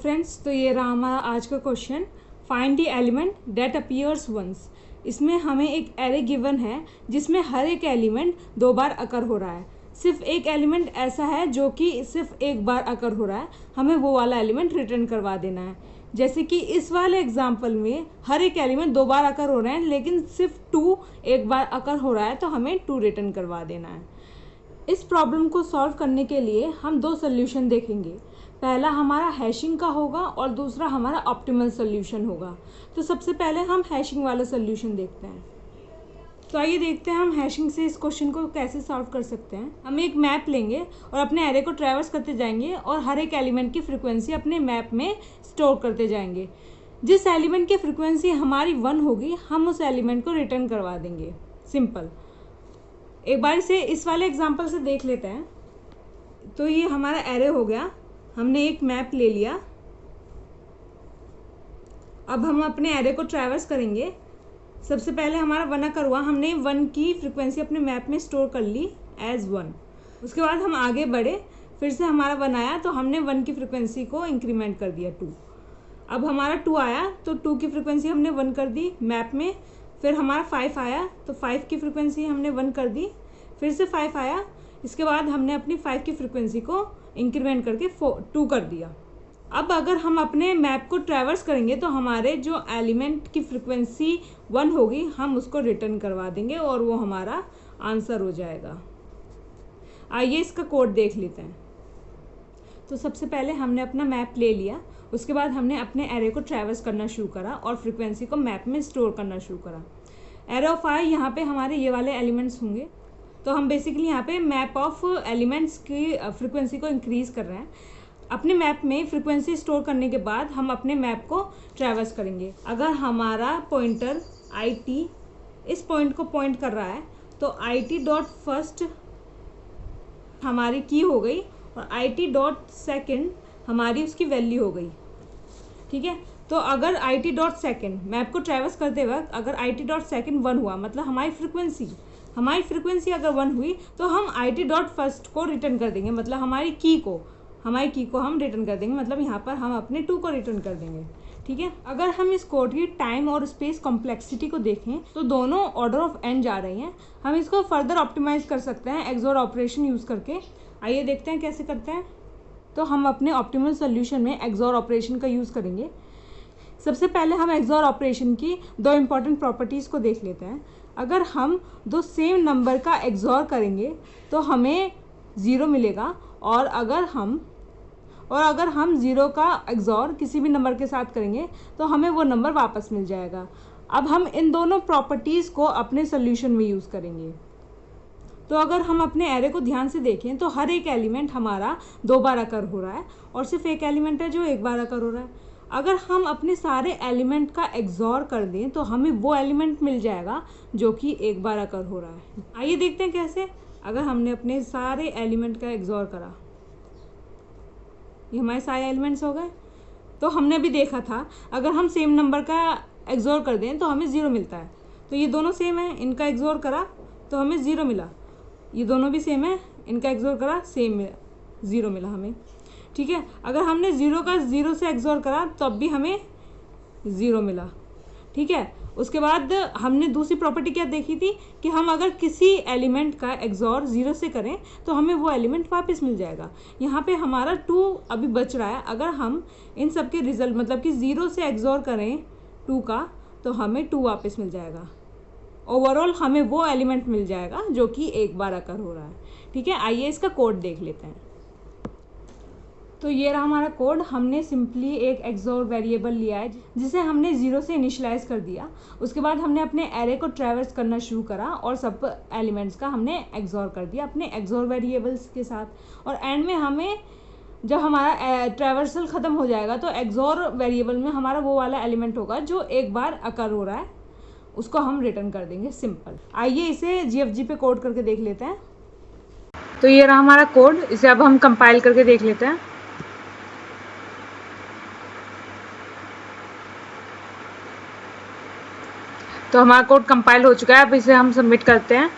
Friends, तो ये रहा हमारा आज का question, find the element that appears once. इसमें हमें एक एरे गिवन है जिसमें हर एक एलिमेंट 2 बार अकर हो रहा है। सिर्फ एक एलिमेंट ऐसा है जो कि सिर्फ एक बार अकर हो रहा है, हमें वो वाला एलिमेंट रिटर्न करवा देना है। जैसे कि इस वाले एग्जाम्पल में हर एक एलिमेंट 2 बार अकर हो रहे हैं, लेकिन सिर्फ 2 एक बार अकर हो रहा है, तो हमें 2 रिटर्न करवा देना है। इस प्रॉब्लम को सॉल्व करने के लिए हम 2 सोल्यूशन देखेंगे। पहला हमारा हैशिंग का होगा और दूसरा हमारा ऑप्टिमल सोल्यूशन होगा। तो सबसे पहले हम हैशिंग वाला सोल्यूशन देखते हैं। तो आइए देखते हैं हम हैशिंग से इस क्वेश्चन को कैसे सॉल्व कर सकते हैं। हम एक मैप लेंगे और अपने एरे को ट्रैवर्स करते जाएंगे और हर एक एलिमेंट की फ्रीक्वेंसी अपने मैप में स्टोर करते जाएंगे। जिस एलिमेंट की फ्रीक्वेंसी हमारी 1 होगी, हम उस एलिमेंट को रिटर्न करवा देंगे। सिंपल। एक बार से इस वाले एग्जाम्पल से देख लेते हैं। तो ये हमारा एरे हो गया, हमने एक मैप ले लिया। अब हम अपने एरे को ट्रैवर्स करेंगे। सबसे पहले हमारा 1 अकर हुआ, हमने 1 की फ्रीक्वेंसी अपने मैप में स्टोर कर ली एज 1। उसके बाद हम आगे बढ़े, फिर से हमारा 1 आया तो हमने 1 की फ्रीक्वेंसी को इंक्रीमेंट कर दिया 2। अब हमारा 2 आया तो 2 की फ्रीक्वेंसी हमने 1 कर दी मैप में। फिर हमारा 5 आया तो 5 की फ्रीक्वेंसी हमने 1 कर दी। फिर से 5 आया, इसके बाद हमने अपनी 5 की फ्रीक्वेंसी को इंक्रीमेंट करके 2 कर दिया। अब अगर हम अपने मैप को ट्रैवर्स करेंगे तो हमारे जो एलिमेंट की फ्रीक्वेंसी 1 होगी, हम उसको रिटर्न करवा देंगे और वो हमारा आंसर हो जाएगा। आइए इसका कोड देख लेते हैं। तो सबसे पहले हमने अपना मैप ले लिया, उसके बाद हमने अपने एरे को ट्रैवर्स करना शुरू करा और फ्रीक्वेंसी को मैप में स्टोर करना शुरू करा। एरे ऑफ आई यहाँ पे हमारे ये वाले एलिमेंट्स होंगे। तो हम बेसिकली यहाँ पे मैप ऑफ एलिमेंट्स की फ्रीक्वेंसी को इंक्रीज़ कर रहे हैं। अपने मैप में फ्रीक्वेंसी स्टोर करने के बाद हम अपने मैप को ट्रैवर्स करेंगे। अगर हमारा पॉइंटर IT इस पॉइंट को पॉइंट कर रहा है तो IT.first हमारी की हो गई और IT.second हमारी उसकी वैल्यू हो गई। ठीक है, तो अगर IT.second मैप को ट्रैवर्स करते वक्त अगर IT.second 1 हुआ, मतलब हमारी फ्रीक्वेंसी अगर 1 हुई, तो हम IT.first को रिटर्न कर देंगे, मतलब हमारी की को हम रिटर्न कर देंगे, मतलब यहाँ पर हम अपने 2 को रिटर्न कर देंगे। ठीक है, अगर हम इस कोड की टाइम और स्पेस कॉम्प्लेक्सिटी को देखें तो दोनों ऑर्डर ऑफ n जा रही हैं। हम इसको फर्दर ऑप्टिमाइज कर सकते हैं एक्सोर ऑपरेशन यूज़ करके। आइए देखते हैं कैसे करते हैं। तो हम अपने ऑप्टिमल सोल्यूशन में एक्सोर ऑपरेशन का यूज़ करेंगे। सबसे पहले हम एक्सोर ऑपरेशन की 2 इंपॉर्टेंट प्रॉपर्टीज़ को देख लेते हैं। अगर हम 2 सेम नंबर का एक्सोर करेंगे तो हमें 0 मिलेगा, और अगर हम 0 का एक्सोर किसी भी नंबर के साथ करेंगे तो हमें वो नंबर वापस मिल जाएगा। अब हम इन दोनों प्रॉपर्टीज़ को अपने सोल्यूशन में यूज़ करेंगे। तो अगर हम अपने एरे को ध्यान से देखें तो हर एक एलिमेंट हमारा 2 बार अकर हो रहा है और सिर्फ एक एलिमेंट है जो 1 बार अकर हो रहा है। अगर हम अपने सारे एलिमेंट का एक्सोर कर दें तो हमें वो एलिमेंट मिल जाएगा जो कि 1 बार अकर हो रहा है। आइए देखते हैं कैसे। अगर हमने अपने सारे एलिमेंट का एक्सोर करा, ये हमारे सारे एलिमेंट्स हो गए। तो हमने भी देखा था अगर हम सेम नंबर का एक्सोर कर दें तो हमें 0 मिलता है। तो ये दोनों सेम है, इनका एक्सोर करा तो हमें 0 मिला। ये दोनों भी सेम है, इनका एक्सोर करा, सेम 0 मिला हमें। ठीक है, अगर हमने 0 का 0 से एक्सोर करा तब भी हमें 0 मिला। ठीक है, उसके बाद हमने दूसरी प्रॉपर्टी क्या देखी थी कि हम अगर किसी एलिमेंट का एक्सोर 0 से करें तो हमें वो एलिमेंट वापस मिल जाएगा। यहाँ पे हमारा 2 अभी बच रहा है। अगर हम इन सब के रिजल्ट मतलब कि 0 से एक्सोर करें 2 का तो हमें 2 वापस मिल जाएगा। ओवरऑल हमें वो एलिमेंट मिल जाएगा जो कि 1 बार अकर हो रहा है। ठीक है, आइए इसका कोड देख लेते हैं। तो ये रहा हमारा कोड। हमने सिंपली एक एक्सोर वेरिएबल लिया है जिसे हमने 0 से इनिशियलाइज कर दिया। उसके बाद हमने अपने एरे को ट्रैवर्स करना शुरू करा और सब एलिमेंट्स का हमने एक्सोर कर दिया अपने एक्सोर वेरिएबल्स के साथ। और एंड में हमें जब हमारा ट्रैवर्सल ख़त्म हो जाएगा तो एक्सोर वेरिएबल में हमारा वो वाला एलिमेंट होगा जो 1 बार अकर हो रहा है, उसको हम रिटर्न कर देंगे। सिंपल। आइए इसे GFG पे कोड करके देख लेते हैं। तो ये रहा हमारा कोड, इसे अब हम कंपाइल करके देख लेते हैं। तो हमारा कोड कंपाइल हो चुका है। अब इसे हम सबमिट करते हैं।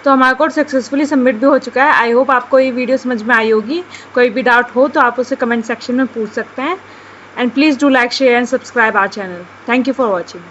तो हमारा कोड सक्सेसफुली सबमिट भी हो चुका है। आई होप आपको ये वीडियो समझ में आई होगी। कोई भी डाउट हो तो आप उसे कमेंट सेक्शन में पूछ सकते हैं। And please do like, share and subscribe our channel. Thank you for watching.